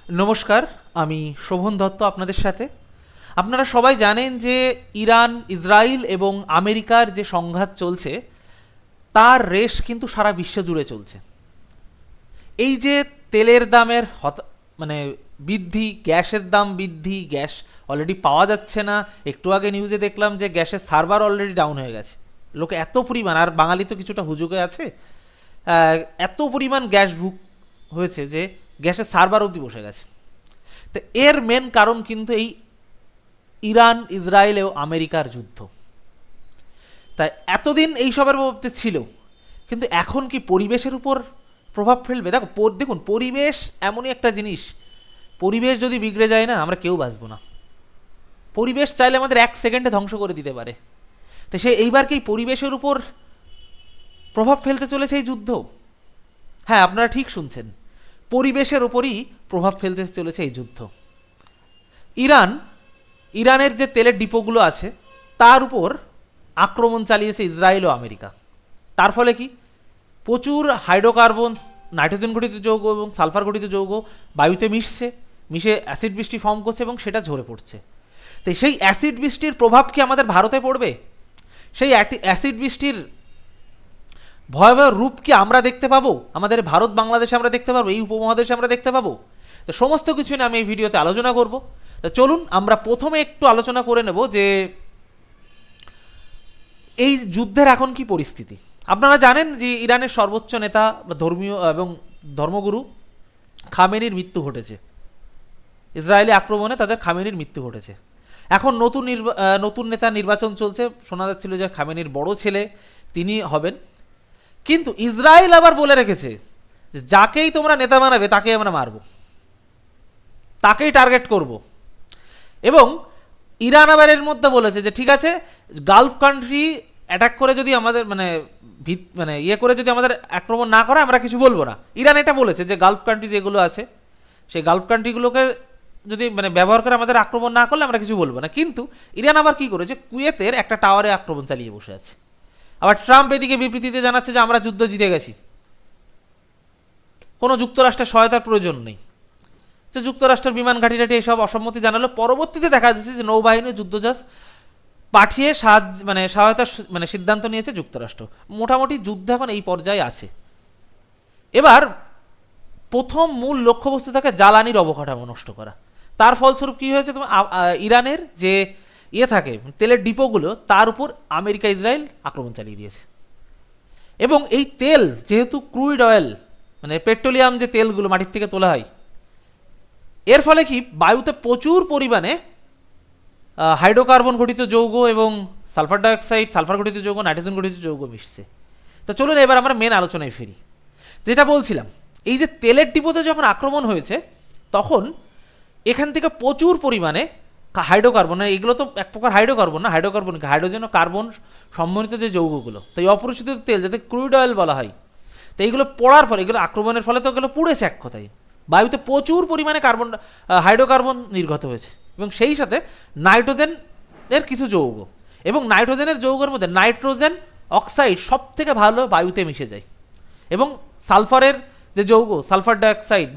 নমস্কার, আমি শোভন দত্ত আপনাদের সাথে। আপনারা সবাই জানেন যে ইরান, ইসরায়েল এবং আমেরিকার যে সংঘাত চলছে তার রেশ কিন্তু সারা বিশ্ব জুড়ে চলছে। এই যে তেলের দামের মানে বৃদ্ধি, গ্যাসের দাম বৃদ্ধি, গ্যাস অলরেডি পাওয়া যাচ্ছে না। একটু আগে নিউজে দেখলাম যে গ্যাসের সার্ভার অলরেডি ডাউন হয়ে গেছে। লোকে এত পরিমাণ, আর বাঙালি তো কিছুটা হুজুগে আছে, এত পরিমাণ গ্যাস বুক হয়েছে যে গ্যাসের সার্ভার অবধি বসে গেছে। তো এর মেন কারণ কিন্তু এই ইরান, ইসরায়েল ও আমেরিকার যুদ্ধ। তাই এতদিন এইসবের মধ্যে ছিল, কিন্তু এখন কি পরিবেশের উপর প্রভাব ফেলবে? দেখুন, পরিবেশ এমনই একটা জিনিস, পরিবেশ যদি বিগড়ে যায় না, আমরা কেউ বাঁচবো না। পরিবেশ চাইলে আমাদের এক সেকেন্ডে ধ্বংস করে দিতে পারে। তো সে এইবার কি পরিবেশের উপর প্রভাব ফেলতে চলেছে এই যুদ্ধ? হ্যাঁ, আপনারা ঠিক শুনছেন, পরিবেশের ওপরই প্রভাব ফেলতে চলেছে এই যুদ্ধ। ইরানের যে তেলের ডিপোগুলো আছে তার উপর আক্রমণ চালিয়েছে ইসরায়েল ও আমেরিকা। তার ফলে কি, প্রচুর হাইড্রোকার্বন, নাইট্রোজেন ঘটিত যৌগ এবং সালফার ঘটিত যৌগ বায়ুতে মিশে অ্যাসিড বৃষ্টি ফর্ম করছে এবং সেটা ঝরে পড়ছে। তো সেই অ্যাসিড বৃষ্টির প্রভাব কি আমাদের ভারতে পড়বে? সেই অ্যাসিড বৃষ্টির ভয়াবহ রূপ কি আমরা দেখতে পাবো? আমাদের ভারত বাংলাদেশে আমরা দেখতে পাবো, এই উপমহাদেশে আমরা দেখতে পাবো? তো সমস্ত কিছু নিয়ে আমি এই ভিডিওতে আলোচনা করব। তো চলুন আমরা প্রথমে একটু আলোচনা করে নেব যে এই যুদ্ধের এখন কি পরিস্থিতি। আপনারা জানেন যে ইরানের সর্বোচ্চ নেতা, ধর্মীয় এবং ধর্মগুরু খামেনির মৃত্যু ঘটেছে। ইসরায়েলি আক্রমণে তাদের খামেনির মৃত্যু ঘটেছে। এখন নতুন নেতা নির্বাচন চলছে। শোনা যাচ্ছিল যে খামেনির বড় ছেলে তিনি হবেন। কিন্তু ইসরায়েল আবার বলে রেখেছে যে যাকেই তোমরা নেতা বানাবে তাকেই আমরা মারব, তাকেই টার্গেট করব। এবং ইরান আবার এর মধ্যে বলেছে যে ঠিক আছে, গালফ কান্ট্রি অ্যাটাক করে যদি আমাদের ইয়ে করে যদি আমাদের আক্রমণ না করে আমরা কিছু বলবো না। ইরান এটা বলেছে যে গালফ কান্ট্রি যেগুলো আছে সেই গালফ কান্ট্রিগুলোকে যদি ব্যবহার করে আমাদের আক্রমণ না করলে আমরা কিছু বলবো না। কিন্তু ইরান আবার কি করেছে, কুয়েতের একটা টাওয়ারে আক্রমণ চালিয়ে বসে আছে। আবার ট্রাম্প এদিকে বিবৃতিতে জানাচ্ছে যে আমরা যুদ্ধ জিতে গেছি, কোনো যুক্তরাষ্ট্রের সহায়তার প্রয়োজন নেই। যে যুক্তরাষ্ট্রের বিমান ঘাঁটি এসব অসম্মতি জানালো। পরবর্তীতে দেখা যাচ্ছে যে নৌবাহিনী যুদ্ধজাহাজ পাঠিয়ে সহায়তার সিদ্ধান্ত নিয়েছে যুক্তরাষ্ট্র। মোটামুটি যুদ্ধ এখন এই পর্যায়ে আছে। এবার প্রথম মূল লক্ষ্যবস্তু থাকে জ্বালানির অবকাঠামো নষ্ট করা। তার ফলস্বরূপ কি হয়েছে, ইরানের যে থাকে তেলের ডিপোগুলো, তার উপর আমেরিকা, ইসরায়েল আক্রমণ চালিয়ে দিয়েছে। এবং এই তেল যেহেতু ক্রুড অয়েল, পেট্রোলিয়াম যে তেলগুলো মাটির থেকে তোলা হয়, এর ফলে কি বায়ুতে প্রচুর পরিমাণে হাইড্রোকার্বন ঘটিত যৌগ এবং সালফার ডাইঅক্সাইড, সালফার ঘটিত যৌগ, নাইট্রোজেন ঘটিত যৌগ মিশছে। তো চলুন এবার আমরা মেন আলোচনায় ফিরি। যেটা বলছিলাম, এই যে তেলের ডিপোতে যখন আক্রমণ হয়েছে তখন এখান থেকে প্রচুর পরিমাণে হাইড্রোকার্বন, এগুলো তো এক প্রকার হাইড্রোকার্বন না, হাইড্রোজেন ও কার্বন সম্বন্ধিত যে যৌগগুলো, তো এই অপরিশোধিত তেল যাতে ক্রুড অয়েল বলা হয়, তো এইগুলো পড়ার ফলে, এগুলো আক্রমণের ফলে তো এগুলো পুড়েছে এক কথায়। বায়ুতে প্রচুর পরিমাণে হাইড্রোকার্বন নির্গত হয়েছে এবং সেই সাথে নাইট্রোজেনের কিছু যৌগ, এবং নাইট্রোজেনের যৌগের মধ্যে নাইট্রোজেন অক্সাইড সব থেকে ভালো বায়ুতে মিশে যায়। এবং সালফারের যে যৌগ, সালফার ডাইঅক্সাইড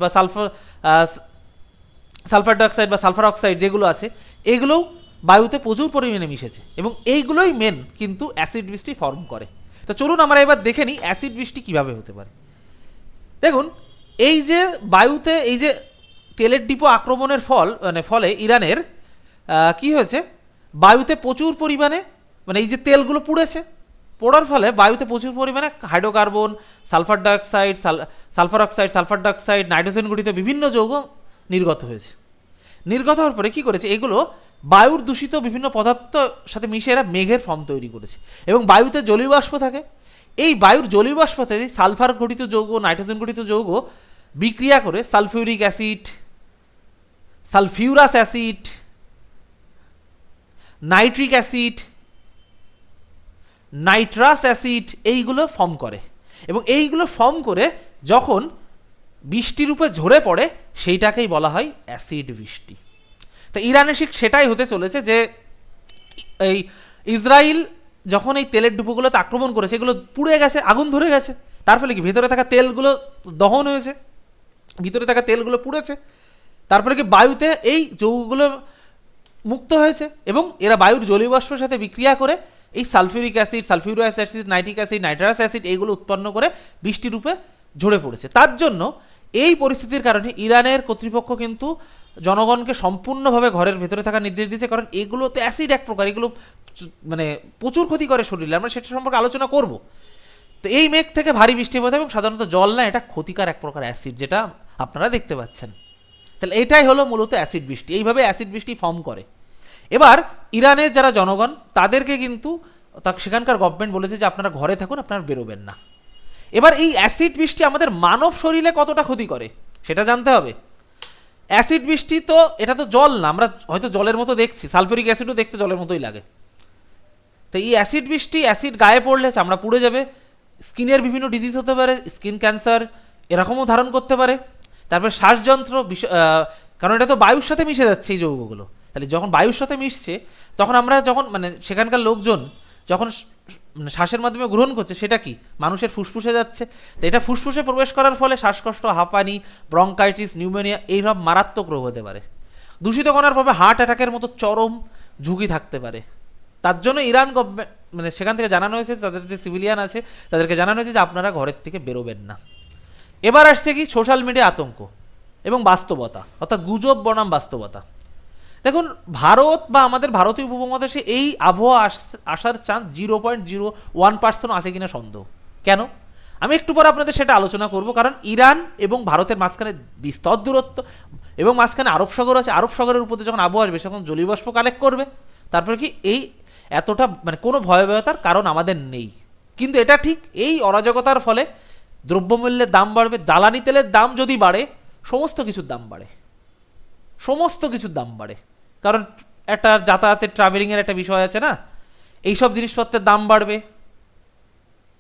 বা সালফার অক্সাইড যেগুলো আছে, এগুলোও বায়ুতে প্রচুর পরিমাণে মিশেছে এবং এইগুলোই মেন কিন্তু অ্যাসিড বৃষ্টি ফর্ম করে। তো চলুন আমরা এবার দেখে নিই অ্যাসিড বৃষ্টি কীভাবে হতে পারে। দেখুন, এই যে বায়ুতে এই যে তেলের ডিপো আক্রমণের ফলে ইরানের কি হয়েছে, বায়ুতে প্রচুর পরিমাণে এই যে তেলগুলো পোড়ার ফলে বায়ুতে প্রচুর পরিমাণে hydrocarbon, sulphur dioxide, sulphur dioxide, nitrogen ঘটিত বিভিন্ন যৌগ নির্গত হয়েছে। নির্গত হওয়ার পরে কী করেছে, এগুলো বায়ুর দূষিত বিভিন্ন পদার্থের সাথে মিশে এরা মেঘের ফর্ম তৈরি করেছে। এবং বায়ুতে জলীয় বাষ্প থাকে, এই বায়ুর জলীয় বাষ্পতে সালফার ঘটিত যৌগ, নাইট্রোজেন ঘটিত যৌগ বিক্রিয়া করে sulphuric acid, sulphurous acid, nitric acid, nitrous acid এইগুলো ফর্ম করে। এবং এইগুলো ফর্ম করে যখন বৃষ্টির উপরে ঝরে পড়ে সেইটাকেই বলা হয় অ্যাসিড বৃষ্টি। তো ইরানে সেটাই হতে চলেছে যে এই ইসরায়েল যখন এই তেলের ডিপোগুলোতে আক্রমণ করেছে, এগুলো পুড়ে গেছে, আগুন ধরে গেছে। তার ফলে কি ভেতরে থাকা তেলগুলো দহন হয়েছে, ভিতরে থাকা তেলগুলো পুড়েছে তারপরে কি বায়ুতে এই যৌগগুলো মুক্ত হয়েছে এবং এরা বায়ুর জলীয় বাষ্পের সাথে বিক্রিয়া করে এই sulphuric acid, sulphuric acid, nitric acid, nitrous acid এইগুলো উৎপন্ন করে বৃষ্টি রূপে ঝরে পড়েছে। তার জন্য এই পরিস্থিতির কারণে ইরানের কর্তৃপক্ষ কিন্তু জনগণকে সম্পূর্ণভাবে ঘরের ভেতরে থাকার নির্দেশ দিয়েছে, কারণ এগুলো তো অ্যাসিড এক প্রকার, এগুলো মানে প্রচুর ক্ষতি করে শরীরে, আমরা সেটা সম্পর্কে আলোচনা করব। তো এই মেঘ থেকে ভারী বৃষ্টি হতে এবং সাধারণত জল না, এটা ক্ষতিকার এক প্রকার অ্যাসিড, যেটা আপনারা দেখতে পাচ্ছেন। তাহলে এটাই হলো মূলত অ্যাসিড বৃষ্টি, এইভাবে অ্যাসিড বৃষ্টি ফর্ম করে। এবার ইরানের যারা জনগণ তাদেরকে কিন্তু সেখানকার গভর্নমেন্ট বলেছে যে আপনারা ঘরে থাকুন, আপনারা বেরোবেন না। এবার এই অ্যাসিড বৃষ্টি আমাদের মানব শরীরে কতটা ক্ষতি করে সেটা জানতে হবে। অ্যাসিড বৃষ্টি তো এটা তো জল না, আমরা হয়তো জলের মতো দেখছি, সালফিউরিক অ্যাসিডও দেখতে জলের মতোই লাগে। তো এই অ্যাসিড বৃষ্টি, অ্যাসিড গায়ে পড়লে চামড়া পুড়ে যাবে, স্কিনের বিভিন্ন ডিজিজ হতে পারে, স্কিন ক্যান্সার এরকমও ধারণ করতে পারে। তারপরে শ্বাসযন্ত্র, কারণ এটা তো বায়ুর সাথে মিশে যাচ্ছে এই যৌগগুলো, তাহলে যখন বায়ুর সাথে মিশছে তখন আমরা যখন মানে সেখানকার লোকজন যখন শ্বাসের মাধ্যমে গ্রহণ করছে সেটা কি মানুষের ফুসফুসে যাচ্ছে। তো এটা ফুসফুসে প্রবেশ করার ফলে শ্বাসকষ্ট, হাঁপানি, ব্রঙ্কাইটিস, নিউমোনিয়া এইসব মারাত্মক রোগ হতে পারে। দূষিত কণার প্রভাবে হার্ট অ্যাটাকের মতো চরম ঝুঁকি থাকতে পারে। তার জন্য ইরান গভর্নমেন্ট মানে সেখান থেকে জানানো হয়েছে, তাদের যে সিভিলিয়ান আছে তাদেরকে জানানো হয়েছে যে আপনারা ঘরের থেকে বেরোবেন না। এবার আসছে কি সোশ্যাল মিডিয়া আতঙ্ক এবং বাস্তবতা, অর্থাৎ গুজব বনাম বাস্তবতা। দেখুন, ভারত বা আমাদের ভারতীয় উপমহাদেশে এই আবহাওয়া আসার চান্স 0.01% আছে কিনা সন্দেহ। কেন? আমি একটু পরে আপনাদের সেটা আলোচনা করব। কারণ ইরান এবং ভারতের মাঝখানে বিস্তর দূরত্ব এবং মাঝখানে আরব সাগর আছে। আরব সাগরের উপরে যখন আবহাওয়া আসবে তখন জলীয় বাষ্প কালেক্ট করবে। তারপরে কি এই এতটা মানে কোনো ভয়াবহতার কারণ আমাদের নেই। কিন্তু এটা ঠিক, এই অরাজকতার ফলে দ্রব্যমূল্যের দাম বাড়বে, জ্বালানি তেলের দাম যদি বাড়ে সমস্ত কিছুর দাম বাড়ে, সমস্ত কিছুর দাম বাড়ে। কারণ একটা যাতায়াতের ট্রাভেলিংয়ের একটা বিষয় আছে না, এইসব জিনিসপত্রের দাম বাড়বে।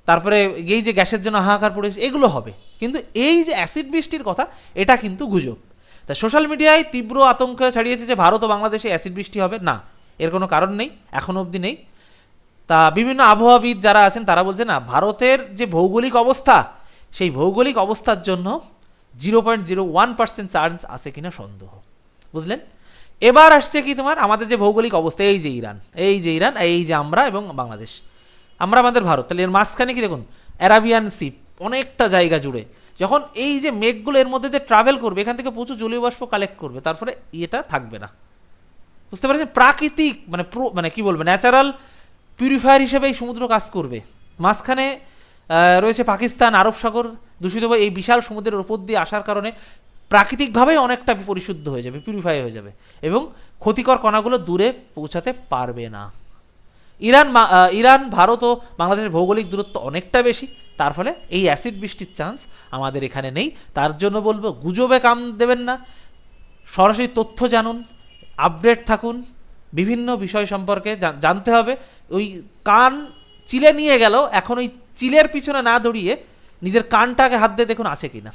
তারপরে এই যে গ্যাসের জন্য হাহাকার পড়েছে এগুলো হবে। কিন্তু এই যে অ্যাসিড বৃষ্টির কথা এটা কিন্তু গুজব। তা সোশ্যাল মিডিয়ায় তীব্র আতঙ্ক ছাড়িয়েছে যে ভারত ও বাংলাদেশে অ্যাসিড বৃষ্টি হবে না, এর কোনো কারণ নেই, এখনও অবধি নেই। তা বিভিন্ন আবহাওয়াবিদ যারা আছেন তারা বলছে না, ভারতের যে ভৌগোলিক অবস্থা সেই ভৌগোলিক অবস্থার জন্য 0.01% চান্স আছে কিনা সন্দেহ। বুঝলেন? এবার আসছে কি তোমার আমাদের যে ভৌগোলিক অবস্থা, এই যে ইরান, এই যে ইরান, এই যে আমরা এবং বাংলাদেশ, আমরা আমাদের ভারত, তাহলে এর মাঝখানে কি দেখুন অ্যারাবিয়ান সি অনেকটা জায়গা জুড়ে যখন এই যে মেঘগুলো এর মধ্যে যে ট্রাভেল করবে এখান থেকে প্রচুর জলীয় বাষ্প কালেক্ট করবে, তারপরে এটা থাকবে না। বুঝতে পারছেন? প্রাকৃতিক মানে মানে কি বলবো ন্যাচারাল পিউরিফায়ার হিসেবে এই সমুদ্র কাজ করবে। মাঝখানে রয়েছে পাকিস্তান, আরব সাগর দূষিত হয়ে এই বিশাল সমুদ্রের ওপর দিয়ে আসার কারণে প্রাকৃতিকভাবেই অনেকটা পরিশুদ্ধ হয়ে যাবে, পিউরিফাই হয়ে যাবে এবং ক্ষতিকর কণাগুলো দূরে পৌঁছাতে পারবে না। ইরান, ভারত ও বাংলাদেশের ভৌগোলিক দূরত্ব অনেকটা বেশি, তার ফলে এই অ্যাসিড বৃষ্টির চান্স আমাদের এখানে নেই। তার জন্য বলবো গুজবে কান দেবেন না, সরাসরি তথ্য জানুন, আপডেট থাকুন, বিভিন্ন বিষয় সম্পর্কে জানতে হবে। ওই কান চিলে নিয়ে গেল, এখন ওই চিলের পিছনে না দৌড়িয়ে নিজের কানটাকে হাত দিয়ে দেখুন আছে কি না।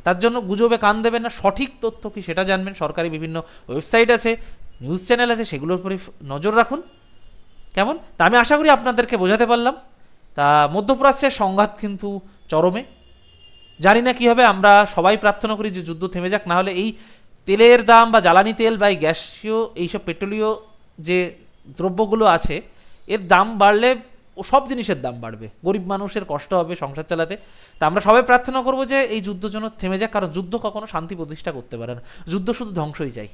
তার জন্য গুজবে কান দেবেন না, সঠিক তথ্য কি সেটা জানবেন। সরকারি বিভিন্ন ওয়েবসাইট আছে, নিউজ চ্যানেল আছে, সেগুলোর উপরে নজর রাখুন। কেমন? তা আমি আশা করি আপনাদেরকে বোঝাতে পারলাম। তা মধ্যপ্রাচ্যের সংঘাত কিন্তু চরমে, জানি না কী হবে। আমরা সবাই প্রার্থনা করি যে যুদ্ধ থেমে যাক, না হলে এই তেলের দাম বা জ্বালানি তেল বা এই গ্যাসীয় এইসব পেট্রোলীয় যে দ্রব্যগুলো আছে এর দাম বাড়লে ও সব জিনিসের দাম বাড়বে, গরিব মানুষের কষ্ট হবে সংসার চালাতে। তা আমরা সবাই প্রার্থনা করবো যে এই যুদ্ধ যেন থেমে যাক, কারণ যুদ্ধ কখনো শান্তি প্রতিষ্ঠা করতে পারে না, যুদ্ধ শুধু ধ্বংসই চাই।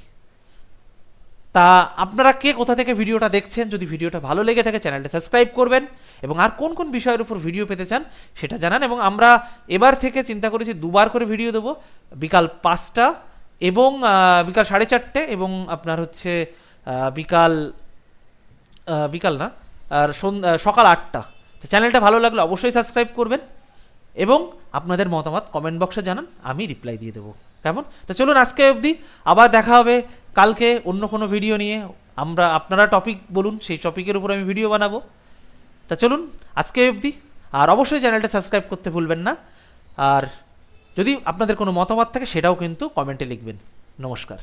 তা আপনারা কে কোথা থেকে ভিডিওটা দেখছেন, যদি ভিডিওটা ভালো লেগে থাকে চ্যানেলটা সাবস্ক্রাইব করবেন এবং আর কোন কোন বিষয়ের উপর ভিডিও পেতে চান সেটা জানান। এবং আমরা এবার থেকে চিন্তা করেছি দুবার করে ভিডিও দেবো, বিকাল 5টা এবং বিকাল 4:30 এবং আপনার হচ্ছে বিকাল না আর সকাল 8টা। তো চ্যানেলটা ভালো লাগলে অবশ্যই সাবস্ক্রাইব করবেন এবং আপনাদের মতামত কমেন্ট বক্সে জানান, আমি রিপ্লাই দিয়ে দেবো। কেমন? তো চলুন আজকে অবধি, আবার দেখা হবে কালকে অন্য কোনো ভিডিও নিয়ে। আপনারা টপিক বলুন, সেই টপিকের উপর আমি ভিডিও বানাবো। তা চলুন আজকে অবধি, আর অবশ্যই চ্যানেলটা সাবস্ক্রাইব করতে ভুলবেন না। আর যদি আপনাদের কোনো মতামত থাকে সেটাও কিন্তু কমেন্টে লিখবেন। নমস্কার।